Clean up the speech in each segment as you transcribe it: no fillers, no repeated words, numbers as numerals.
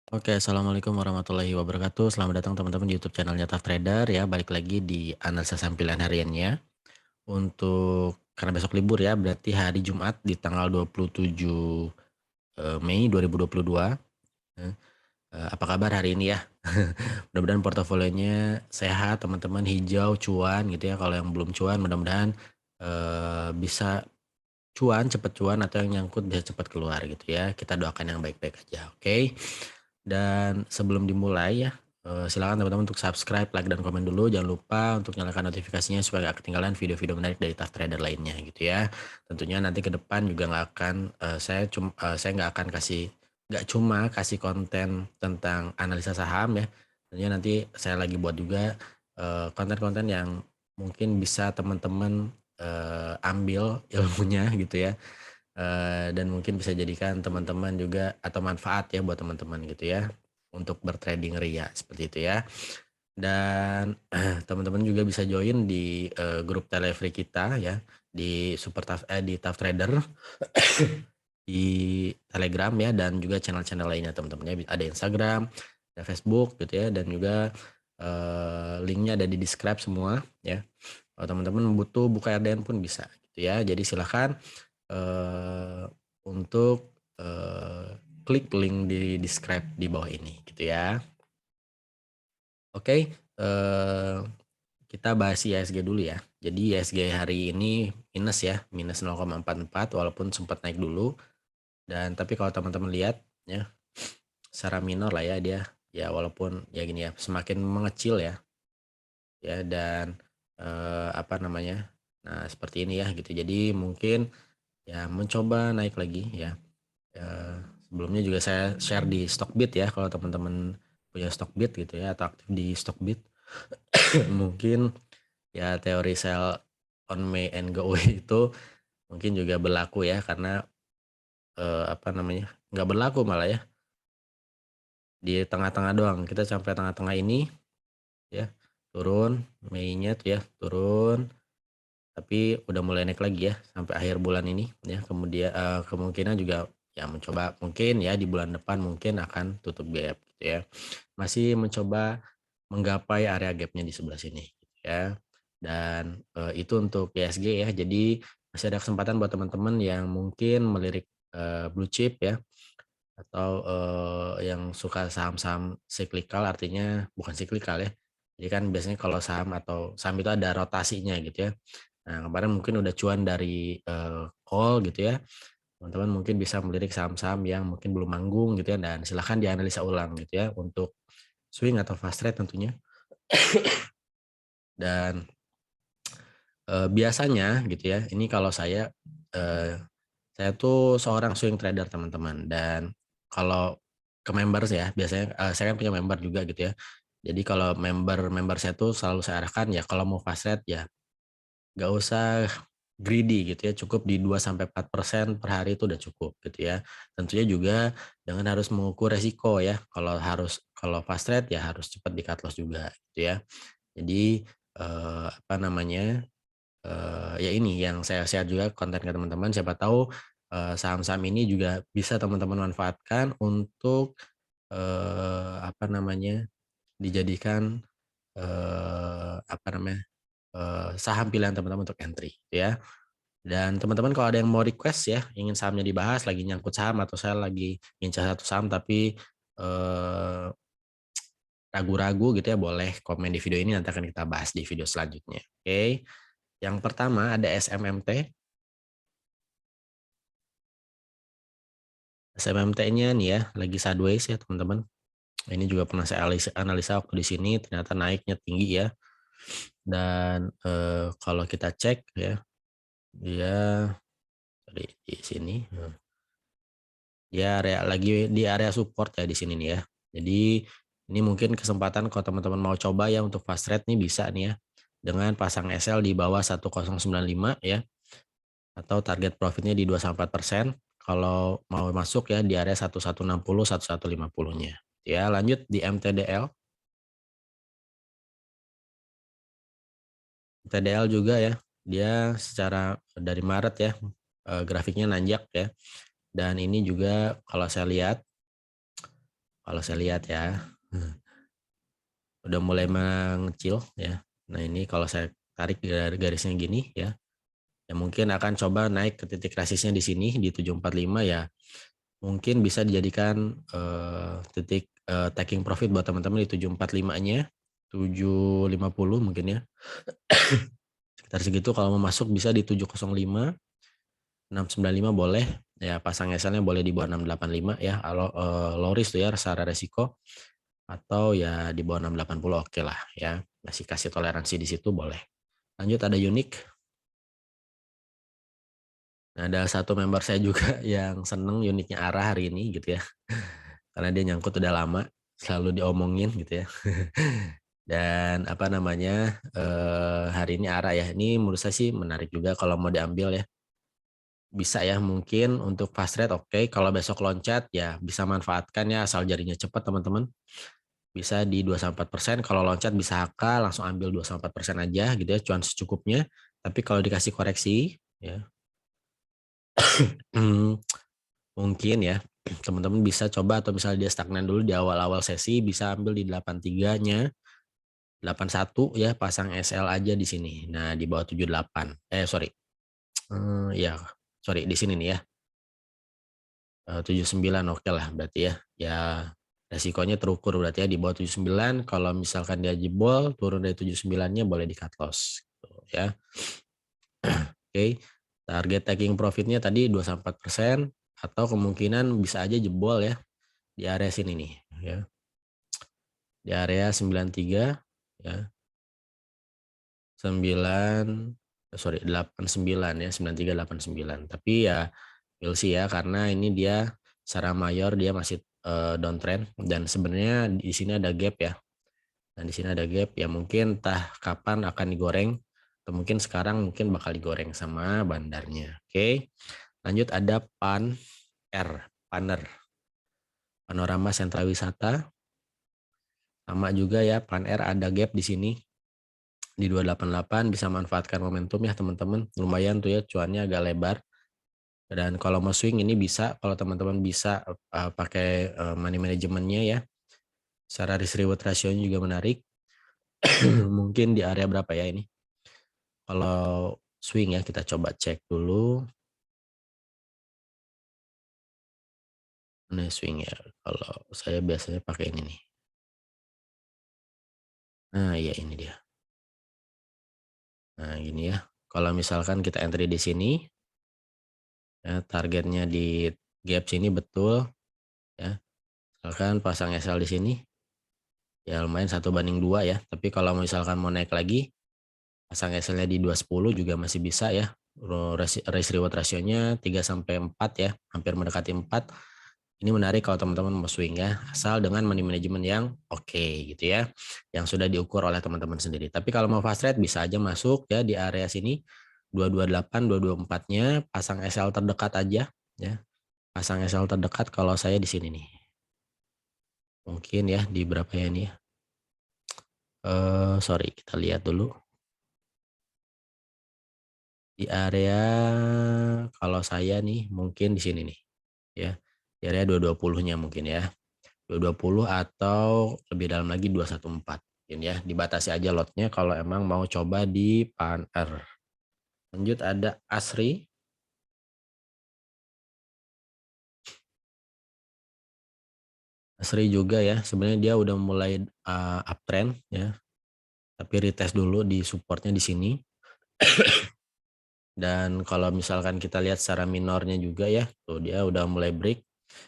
Oke, assalamualaikum warahmatullahi wabarakatuh. Selamat datang teman-teman di YouTube channelnya Tough Trader ya. Balik lagi di analisa sampilan hariannya. Untuk karena besok libur ya, berarti hari Jumat di tanggal 27 Mei 2022. Apa kabar hari ini ya? Mudah-mudahan portofolionya sehat, teman-teman, hijau, cuan gitu ya. Kalau yang belum cuan, mudah-mudahan bisa cuan, cepet cuan, atau yang nyangkut bisa cepat keluar gitu ya. Kita doakan yang baik-baik aja, oke? Dan sebelum dimulai ya, silakan teman-teman untuk subscribe, like, dan komen dulu. Jangan lupa untuk nyalakan notifikasinya supaya gak ketinggalan video-video menarik dari Tough Trader lainnya gitu ya. Tentunya nanti ke depan juga nggak akan saya nggak akan nggak cuma kasih konten tentang analisa saham ya. Tentunya nanti saya lagi buat juga konten-konten yang mungkin bisa teman-teman ambil ilmunya gitu ya. Dan mungkin bisa jadikan teman-teman juga atau manfaat ya buat teman-teman gitu ya untuk bertrading ria seperti itu ya. Dan teman-teman juga bisa join di grup telefree kita ya di di Tough Trader di Telegram ya, dan juga channel-channel lainnya teman-teman ya. Ada Instagram, ada Facebook gitu ya, dan juga linknya ada di describe semua ya. Kalau teman-teman butuh buka RDN pun bisa gitu ya. Jadi silahkan untuk klik link di describe di bawah ini gitu ya. Oke, kita bahas IHSG dulu ya. Jadi IHSG hari ini minus ya, minus 0,44 walaupun sempat naik dulu. Dan tapi kalau teman-teman lihat ya, secara minor lah ya dia ya, walaupun ya gini ya, semakin mengecil ya. Ya, dan apa namanya? Nah, seperti ini ya gitu. Jadi mungkin ya mencoba naik lagi ya. Sebelumnya juga saya share di Stockbit ya, kalau teman-teman punya Stockbit gitu ya atau aktif di Stockbit. Mungkin ya teori sell on May and go away itu mungkin juga berlaku ya, karena apa namanya, nggak berlaku malah ya di tengah-tengah doang. Kita sampai tengah-tengah ini ya turun, Mei-nya tuh ya turun, tapi udah mulai naik lagi ya sampai akhir bulan ini ya. Kemudian kemungkinan juga ya mencoba mungkin ya di bulan depan mungkin akan tutup gap gitu ya. Masih mencoba menggapai area gapnya di sebelah sini gitu ya. Dan itu untuk ISG ya. Jadi masih ada kesempatan buat teman-teman yang mungkin melirik blue chip ya, atau yang suka saham-saham cyclical, artinya bukan cyclical ya. Jadi kan biasanya kalau saham atau saham itu ada rotasinya gitu ya. Nah, kemarin mungkin udah cuan dari call gitu ya. Teman-teman mungkin bisa melirik saham-saham yang mungkin belum manggung gitu ya, dan silahkan dianalisa ulang gitu ya untuk swing atau fast trade tentunya. Dan biasanya gitu ya, ini kalau saya tuh seorang swing trader teman-teman, dan kalau ke members ya biasanya saya kan punya member juga gitu ya. Jadi kalau member saya tuh selalu saya arahkan ya, kalau mau fast trade ya nggak usah greedy gitu ya, cukup di 2-4% per hari itu udah cukup gitu ya. Tentunya juga dengan harus mengukur resiko ya. Kalau fast trade ya harus cepat di cut loss juga gitu ya. Jadi apa namanya, ya ini yang saya share juga konten ke teman-teman, siapa tahu saham-saham ini juga bisa teman-teman manfaatkan untuk apa namanya, dijadikan apa namanya, saham pilihan teman-teman untuk entry gitu ya. Dan teman-teman kalau ada yang mau request ya, ingin sahamnya dibahas, lagi nyangkut saham atau saya lagi ngincar satu saham tapi ragu-ragu gitu ya, boleh komen di video ini, nanti akan kita bahas di video selanjutnya. Oke. Yang pertama ada SMMT. SMMT-nya nih ya lagi sideways ya teman-teman. Ini juga pernah saya analisa waktu di sini, ternyata naiknya tinggi ya. Dan kalau kita cek ya, dia di sini dia lagi di area support ya di sini nih ya. Jadi ini mungkin kesempatan kalau teman-teman mau coba ya untuk fast trade nih, bisa nih ya dengan pasang SL di bawah 1095 ya, atau target profitnya di 2-4%. Kalau mau masuk ya di area 1160 1150-nya. Ya, lanjut di MTDL. MTDL juga ya, dia secara dari Maret ya grafiknya nanjak ya. Dan ini juga kalau saya lihat Kalau saya lihat ya. Udah mulai mengecil ya. Nah, ini kalau saya tarik dari garisnya gini ya. Ya mungkin akan coba naik ke titik resistnya di sini di 745 ya. Mungkin bisa dijadikan titik taking profit buat teman-teman di 745-nya. 750 mungkin ya. Sekitar segitu kalau mau masuk bisa di 705, 695 boleh. Ya pasang SL-nya boleh di bawah 685 ya. Kalau low risk tuh ya secara resiko, atau ya di bawah 680 oke lah ya. Masih kasih toleransi di situ boleh. Lanjut ada unik. Nah, ada satu member saya juga yang seneng uniknya arah hari ini gitu ya. Karena dia nyangkut udah lama, selalu diomongin gitu ya. Dan apa namanya, hari ini arah ya. Ini menurut saya sih menarik juga kalau mau diambil ya. Bisa ya mungkin untuk fast rate oke. Kalau besok loncat ya bisa manfaatkan ya asal jarinya cepat teman-teman. Bisa di 2-4%. Kalau loncat bisa HK langsung ambil 2-4% aja gitu ya, cuan secukupnya. Tapi kalau dikasih koreksi ya mungkin ya teman-teman bisa coba, atau misalnya dia stagnan dulu di awal-awal sesi bisa ambil di 83-nya, 81 ya, pasang SL aja di sini. Nah, di bawah 78. Sorry. Ya, sorry di sini nih ya. 79 oke lah berarti ya. Ya resikonya terukur berarti ya di bawah 79. Kalau misalkan dia jebol turun dari 79-nya boleh di cut loss gitu ya. Oke. Target taking profitnya tadi 2-4%, atau kemungkinan bisa aja jebol ya di area sini nih ya. Di area 93 ya. 89 ya, 9389. Tapi ya we'll see ya, karena ini dia secara mayor dia masih downtrend, dan sebenarnya di sini ada gap ya. Dan di sini ada gap ya, mungkin entah kapan akan digoreng, atau mungkin sekarang mungkin bakal digoreng sama bandarnya. Oke. Lanjut ada PANR, Panorama Sentra Wisata. Sama juga ya, PANR ada gap di sini di 288, bisa manfaatkan momentum ya teman-teman. Lumayan tuh ya cuannya agak lebar. Dan kalau mau swing ini bisa, kalau teman-teman bisa pakai money manajemennya ya. Secara risk reward ratio-nya juga menarik. Mungkin di area berapa ya ini? Kalau swing ya kita coba cek dulu. Nah, swing ya. Kalau saya biasanya pakai ini nih. Nah, iya ini dia. Nah, gini ya. Kalau misalkan kita entry di sini, ya, targetnya di gap sini betul, ya. Misalkan pasang SL di sini, ya lumayan 1/2 ya. Tapi kalau misalkan mau naik lagi, pasang SL-nya di 210 juga masih bisa ya. Risk reward rasionya 3-4 ya, hampir mendekati 4. Ini menarik kalau teman-teman mau swing ya, asal dengan money management yang oke gitu ya, yang sudah diukur oleh teman-teman sendiri. Tapi kalau mau fast trade bisa aja masuk ya di area sini 228, 224-nya, pasang SL terdekat aja ya. Pasang SL terdekat kalau saya di sini nih. Mungkin ya di berapa ya ini ya? Sorry, kita lihat dulu. Di area kalau saya nih mungkin di sini nih ya. Di area 220-nya mungkin ya. 220 atau lebih dalam lagi 214. Ini ya, dibatasi aja lotnya kalau emang mau coba di PANR. Lanjut ada ASRI. ASRI juga ya, sebenarnya dia udah mulai uptrend ya. Tapi retest dulu di supportnya di sini. Dan kalau misalkan kita lihat secara minornya juga ya, tuh dia udah mulai break,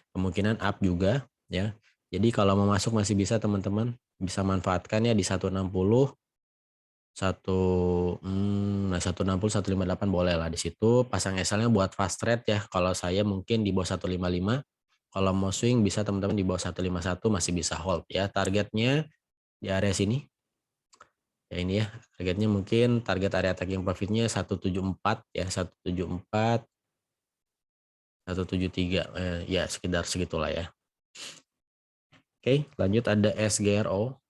kemungkinan up juga ya. Jadi kalau mau masuk masih bisa teman-teman, bisa manfaatkan ya di 160, 160, 158 boleh lah di situ. Pasang SL-nya buat fast trade ya. Kalau saya mungkin di bawah 155. Kalau mau swing bisa teman-teman di bawah 151 masih bisa hold ya. Targetnya di area sini. Ya ini ya, targetnya mungkin target area taking profitnya 174 ya, 174, 173 ya sekitar segitulah ya. Oke, lanjut ada SGRO.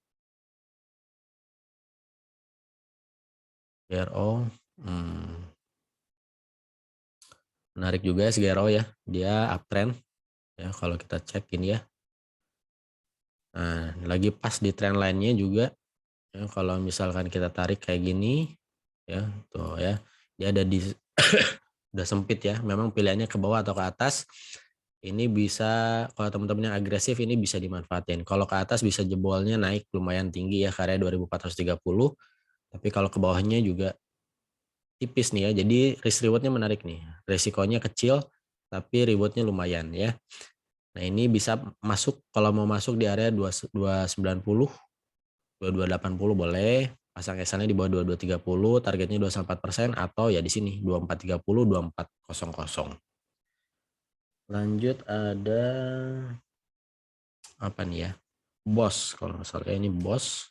GRO, menarik juga SGRO ya, dia uptrend ya kalau kita cek ini ya. Nah, lagi pas di trendline-nya juga ya, kalau misalkan kita tarik kayak gini ya, tuh ya. Dia ada di udah sempit ya. Memang pilihannya ke bawah atau ke atas. Ini bisa kalau teman-teman yang agresif ini bisa dimanfaatin. Kalau ke atas bisa jebolnya naik lumayan tinggi ya, karya 2430. Tapi kalau ke bawahnya juga tipis nih ya. Jadi risk rewardnya menarik nih. Resikonya kecil tapi rewardnya lumayan ya. Nah, ini bisa masuk kalau mau masuk di area 2290, 2280 boleh. Pasang SL-nya di bawah 2230, targetnya 24% atau ya di sini 2430, 2400. Lanjut ada apa nih ya? Bos kalau nggak salah ini bos.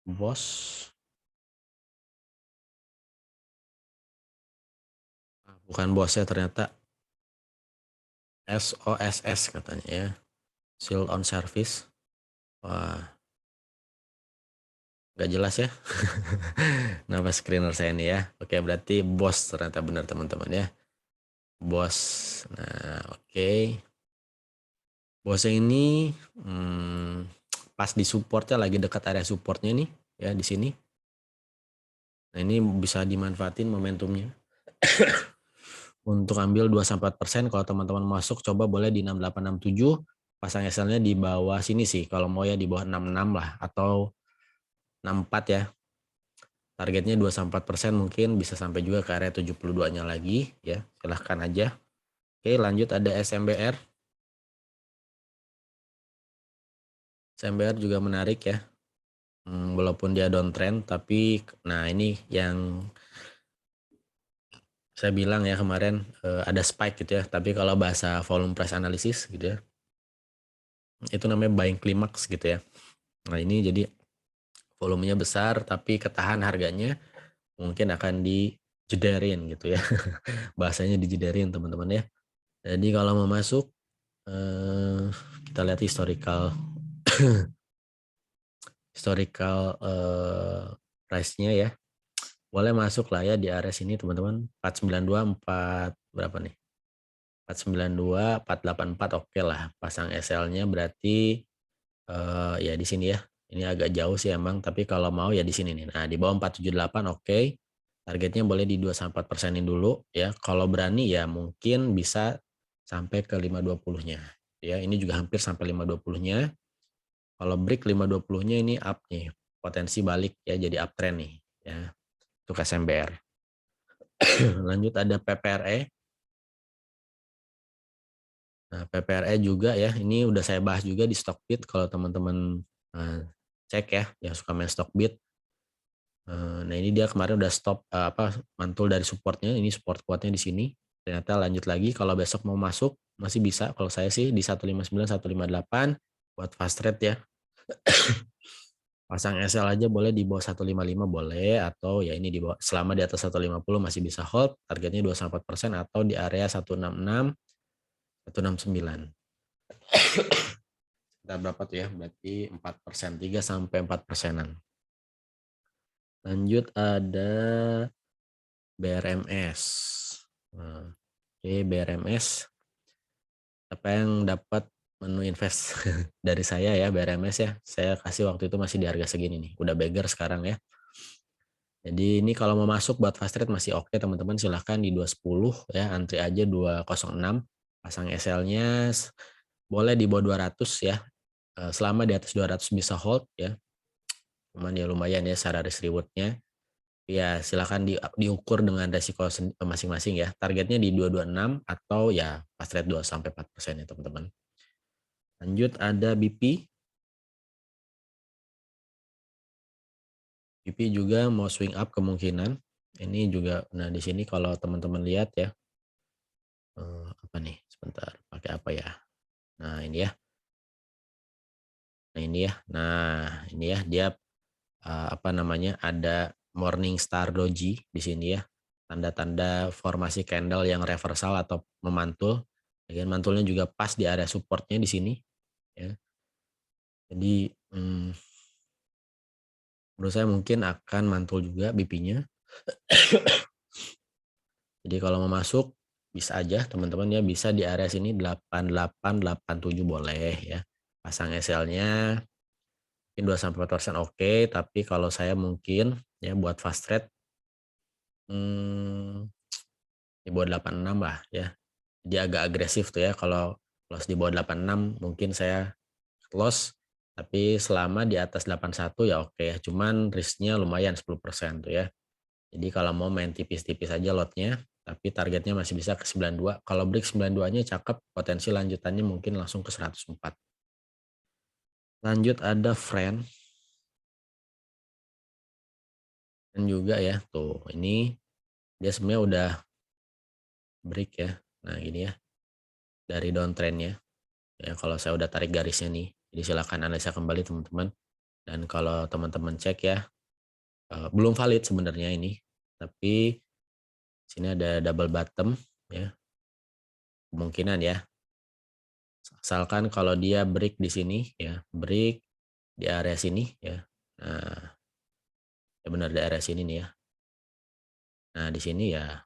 Bos. Bukan bosnya ternyata SOSS katanya ya. Shield on service. Wah, nggak jelas ya. Nama screener saya ini ya. Oke, berarti bos ternyata benar teman-teman ya. Bos. Nah, oke. Bosnya ini pas di supportnya lagi dekat area supportnya nih ya di sini. Nah, ini bisa dimanfaatin momentumnya untuk ambil 2-4%. Kalau teman-teman masuk coba boleh di 6867, pasang SL-nya di bawah sini sih. Kalau mau ya di bawah 66 lah atau 64 ya. Targetnya 2-4% mungkin bisa sampai juga ke area 72-nya lagi ya. Silahkan aja. Oke, lanjut ada SMBR. SMBR juga menarik ya. Walaupun dia downtrend tapi nah ini yang saya bilang ya kemarin ada spike gitu ya, tapi kalau bahasa volume price analysis gitu ya, itu namanya buying climax gitu ya. Nah, ini jadi volumenya besar tapi ketahan harganya mungkin akan dijederin gitu ya. Bahasanya dijederin teman-teman ya. Jadi kalau mau masuk kita lihat historical price-nya ya. Boleh masuk lah ya di area sini teman-teman. 492 4 berapa nih? 492 484 oke lah. Pasang SL-nya berarti ya di sini ya. Ini agak jauh sih emang, tapi kalau mau ya di sini nih. Nah, di bawah 478 oke. Targetnya boleh di 2-4%-in dulu ya. Kalau berani ya mungkin bisa sampai ke 520-nya. Ya, ini juga hampir sampai 520-nya. Kalau break 520-nya ini up nih. Potensi balik ya jadi uptrend nih ya. Untuk SMBR. Lanjut ada PPRE. Nah, PPRE juga ya, ini udah saya bahas juga di Stockbit kalau teman-teman cek ya, yang suka main Stockbit. Nah, ini dia kemarin udah stop mantul dari supportnya, ini support kuatnya di sini. Ternyata lanjut lagi kalau besok mau masuk masih bisa. Kalau saya sih di 159 158 buat fast trade ya. Pasang SL aja boleh di bawah 155 boleh atau ya ini di bawah selama di atas 150 masih bisa hold, targetnya 2-4% atau di area 166 169. Kita berapa tuh ya? Berarti 4%, 3-4%. Lanjut ada BRMS. Nah, oke, BRMS. Apa yang dapat menu invest dari saya ya BRMS ya. Saya kasih waktu itu masih di harga segini nih. Udah beggar sekarang ya. Jadi ini kalau mau masuk buat fast trade masih oke teman-teman, silahkan di 210 ya, antri aja 206. Pasang SL-nya boleh di bawah 200 ya. Selama di atas 200 bisa hold ya. Cuman ya lumayan ya secara risk reward-nya. Ya silakan diukur dengan resiko masing-masing ya. Targetnya di 226 atau ya fast rate 2-4% ya teman-teman. Lanjut ada BP. BP juga mau swing up kemungkinan. Ini juga nah di sini kalau teman-teman lihat ya. Apa nih? Sebentar, pakai apa ya? Nah, ini ya. Nah, ini ya. Nah, ini ya dia apa namanya? Ada Morning Star Doji di sini ya. Tanda-tanda formasi candle yang reversal atau memantul. Bagian mantulnya juga pas di area supportnya di sini ya. Jadi menurut saya mungkin akan mantul juga BP-nya. Jadi kalau mau masuk bisa aja teman-teman ya, bisa di area sini 8887 boleh ya. Pasang SL-nya mungkin 2-4% oke, tapi kalau saya mungkin ya buat fast trade di bawah 86 lah ya. Jadi agak agresif tuh ya, kalau loss di bawah 86 mungkin saya loss, tapi selama di atas 81 ya oke ya, cuman risknya lumayan 10% tuh ya. Jadi kalau mau main tipis-tipis aja lotnya, tapi targetnya masih bisa ke 92. Kalau break 92-nya cakep, potensi lanjutannya mungkin langsung ke 104. Lanjut ada friend. Dan juga ya, tuh ini dia sebenarnya udah break ya. Nah gini ya, dari downtrendnya. Ya kalau saya udah tarik garisnya nih, jadi silakan analisa kembali teman-teman. Dan kalau teman-teman cek ya, belum valid sebenarnya ini, tapi sini ada double bottom ya, kemungkinan ya. Asalkan kalau dia break di sini ya, break di area sini ya. Nah, ya benar di area sini nih ya. Nah, di sini ya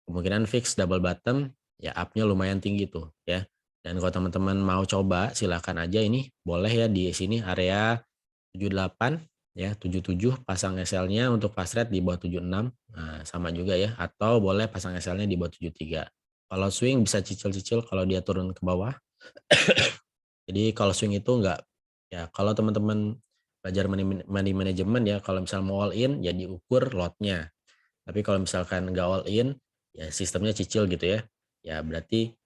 kemungkinan fix double bottom ya, up-nya lumayan tinggi tuh ya. Dan kalau teman-teman mau coba silakan aja, ini boleh ya di sini area 78 ya, 77 pasang SL-nya untuk fast trade di bawah 76. Nah, sama juga ya, atau boleh pasang SL-nya di bawah 73. Kalau swing bisa cicil-cicil kalau dia turun ke bawah. Jadi kalau swing itu enggak ya, kalau teman-teman belajar money management ya, kalau misal mau all in ya diukur lotnya. Tapi kalau misalkan enggak all in ya sistemnya cicil gitu ya. Ya berarti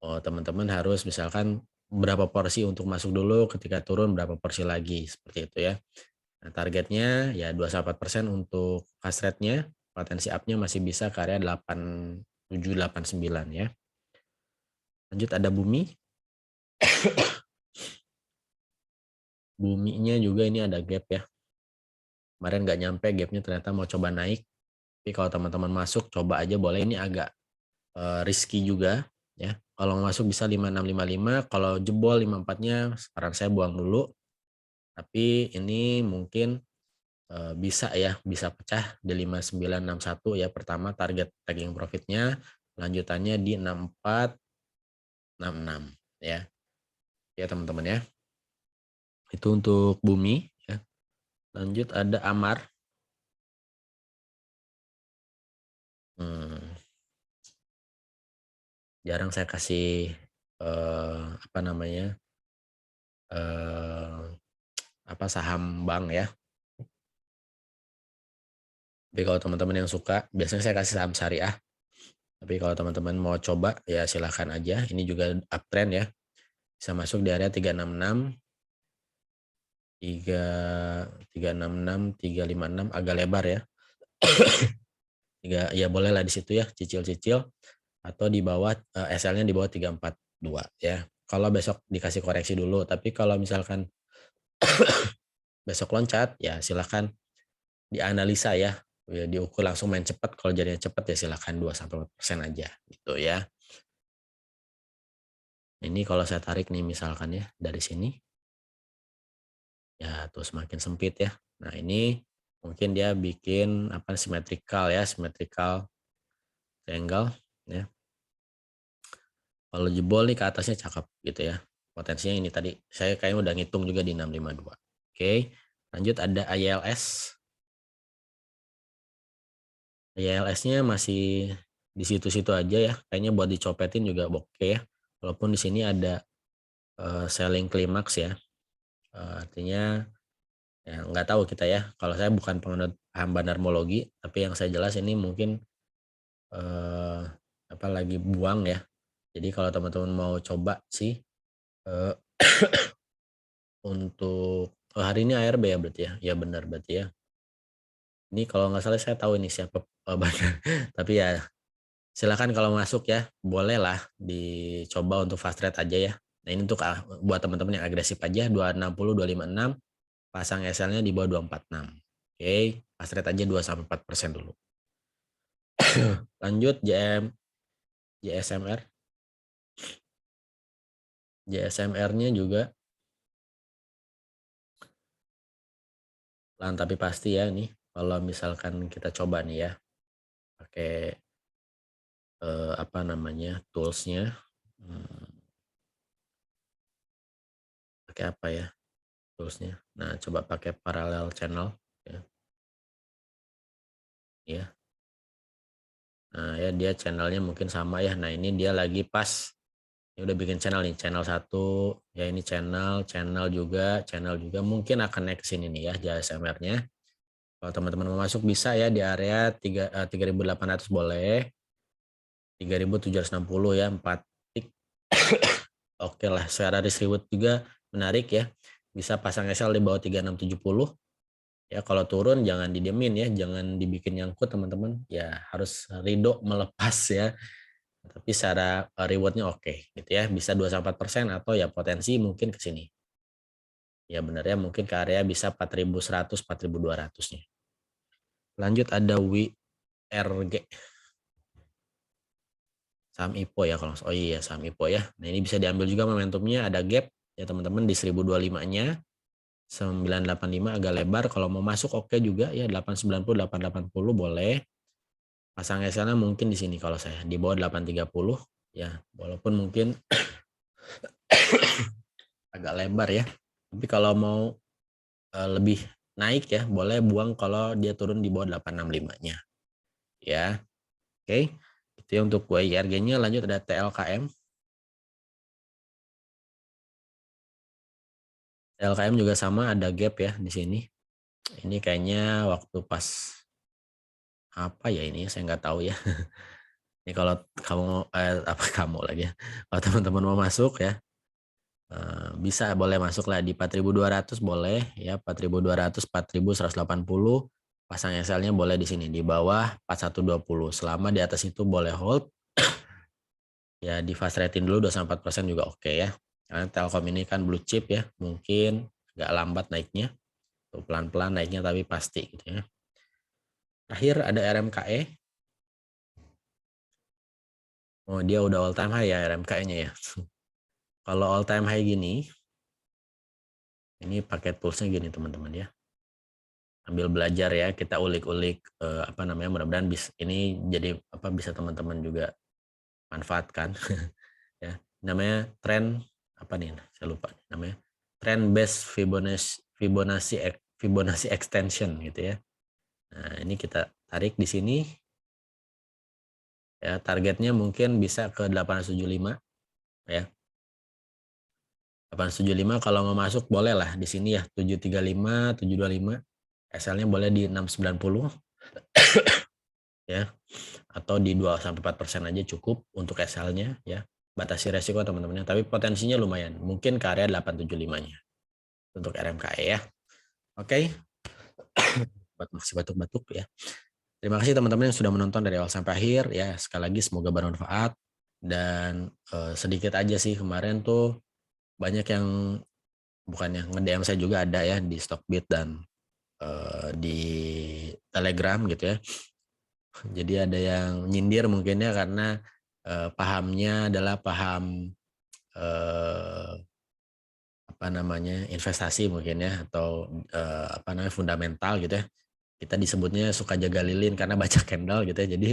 teman-teman harus misalkan berapa porsi untuk masuk dulu, ketika turun berapa porsi lagi, seperti itu ya. Nah, targetnya ya 2-4% untuk fast rate-nya, potensi up-nya masih bisa ke area 87, 89 ya. Lanjut ada Bumi. Buminya juga ini ada gap ya. Kemarin nggak nyampe gapnya, ternyata mau coba naik. Tapi kalau teman-teman masuk coba aja boleh, ini agak risky juga ya. Kalau masuk bisa 5655, kalau jebol 54-nya saran saya buang dulu. Tapi ini mungkin bisa ya, bisa pecah di 5961 ya, pertama target taking profitnya, lanjutannya di 6466 ya. Ya teman-teman ya. Itu untuk Bumi ya. Lanjut ada Amar. Jarang saya kasih apa namanya, saham bank ya. Tapi kalau teman-teman yang suka, biasanya saya kasih saham syariah. Tapi kalau teman-teman mau coba ya silahkan aja. Ini juga uptrend ya. Bisa masuk di area 366, 366, 356, agak lebar ya. Ya boleh lah di situ ya, cicil-cicil, atau di bawah SL-nya di bawah 342 ya. Kalau besok dikasih koreksi dulu, tapi kalau misalkan besok loncat ya silahkan dianalisa ya. Ya diukur langsung main cepat, kalau jadinya cepat ya silahkan 2-4% aja gitu ya. Ini kalau saya tarik nih misalkan ya dari sini ya, tuh semakin sempit ya. Nah ini mungkin dia bikin apa, simetrikal ya, simetrikal triangle ya. Kalau jebol nih ke atasnya cakep gitu ya. Potensinya ini tadi saya kayaknya udah ngitung juga di 652. Oke, lanjut ada ILS. ILS-nya masih di situ-situ aja ya. Kayaknya buat dicopetin juga oke ya. Walaupun di sini ada selling climax ya. Artinya ya nggak tahu kita ya. Kalau saya bukan penganut paham bandarmologi, tapi yang saya jelas ini mungkin apa lagi buang ya. Jadi kalau teman-teman mau coba sih eh, untuk hari ini ARB ya berarti ya. Ya benar berarti ya. Ini kalau nggak salah saya tahu ini siapa bandar. Tapi ya silakan kalau masuk ya, bolehlah dicoba untuk fast trade aja ya. Nah ini untuk buat teman-teman yang agresif aja, 260, 256, pasang SL-nya di bawah 246. Oke, fast trade aja 2-4% dulu. Lanjut JSMR. JSMR-nya juga lahan tapi pasti ya nih. Kalau misalkan kita coba nih ya, pakai apa namanya, toolsnya. Pakai apa ya toolsnya? Nah, coba pakai parallel channel ya. Ya. Nah, ya dia channelnya mungkin sama ya. Nah, ini dia lagi pas. Ini udah bikin channel nih, channel 1. Ya ini channel juga mungkin akan naik ke sini nih ya JSMR-nya. Kalau teman-teman mau masuk bisa ya di area 3.800 boleh. 3.760 ya, 4 tick. Oke lah, secara risk reward juga menarik ya. Bisa pasang SL di bawah 3670. Ya kalau turun jangan didiemin ya, jangan dibikin nyangkut teman-teman. Ya harus ridho melepas ya. Tapi secara rewardnya oke gitu ya. Bisa 2-4% atau ya potensi mungkin ke sini. Ya benar ya, mungkin ke area bisa 4.100, 4.200-nya. Lanjut ada WRG. Saham IPO ya kalau oh iya saham IPO ya. Nah, ini bisa diambil juga momentumnya, ada gap ya teman-teman di 1025-nya. 985 agak lebar, kalau mau masuk oke juga ya 890 880 boleh. Pasang SL-nya mungkin di sini kalau saya di bawah 830 ya, walaupun mungkin agak lebar ya. Tapi kalau mau lebih naik ya, boleh buang kalau dia turun di bawah 865-nya. Ya. Oke. Itu ya untuk WIRG-nya. Lanjut ada TLKM. TLKM juga sama ada gap ya di sini. Ini kayaknya waktu pas apa ya ini saya nggak tahu ya. Ini kalau kamu apa kamu lagi ya. Kalau teman-teman mau masuk ya bisa boleh masuk lah di 4.200 boleh ya 4.200 4.180 pasang SL-nya boleh di sini di bawah 4120 selama di atas itu boleh hold ya di fast rating dulu 2,4% juga oke ya karena Telkom ini kan blue chip ya mungkin agak lambat naiknya pelan-pelan naiknya tapi pasti gitu ya. Terakhir ada RMKE. Oh dia udah all time high ya RMKE-nya ya. Kalau all time high gini ini pakai toolsnya gini teman-teman ya. Ambil belajar ya kita ulik-ulik apa namanya mudah-mudahan ini jadi apa bisa teman-teman juga manfaatkan ya namanya tren apa nih saya lupa namanya trend based Fibonacci extension gitu ya. Nah ini kita tarik di sini ya targetnya mungkin bisa ke 875 ya 875 kalau mau masuk boleh lah di sini ya 735 725 SL-nya boleh di 690 ya atau di 2-4% aja cukup untuk SL-nya ya. Batasi resiko teman-teman, tapi potensinya lumayan. Mungkin ke area 875-nya untuk RMKE ya. Oke. Masih batuk-batuk ya. Terima kasih teman-teman yang sudah menonton dari awal sampai akhir ya. Sekali lagi semoga bermanfaat dan sedikit aja sih kemarin tuh banyak yang bukannya nge-DM saya juga ada ya di Stockbit dan di Telegram gitu ya. Jadi ada yang nyindir mungkin ya karena pahamnya adalah paham apa namanya investasi mungkin ya atau apa namanya fundamental gitu ya. Kita disebutnya suka jaga lilin karena baca candle gitu ya. Jadi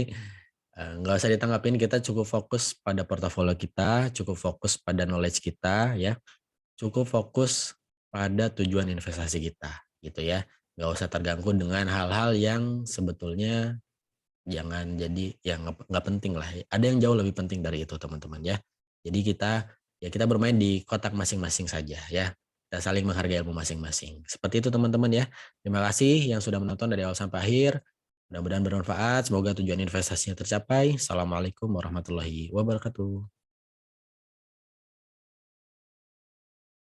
nggak usah ditanggapin, kita cukup fokus pada portofolio kita, cukup fokus pada knowledge kita ya, cukup fokus pada tujuan investasi kita gitu ya. Nggak usah terganggu dengan hal-hal yang sebetulnya jangan jadi yang nggak penting lah. Ada yang jauh lebih penting dari itu teman-teman ya. Jadi kita bermain di kotak masing-masing saja ya. Kita saling menghargai ilmu masing-masing. Seperti itu teman-teman ya. Terima kasih yang sudah menonton dari awal sampai akhir. Mudah-mudahan bermanfaat. Semoga tujuan investasinya tercapai. Assalamualaikum warahmatullahi wabarakatuh.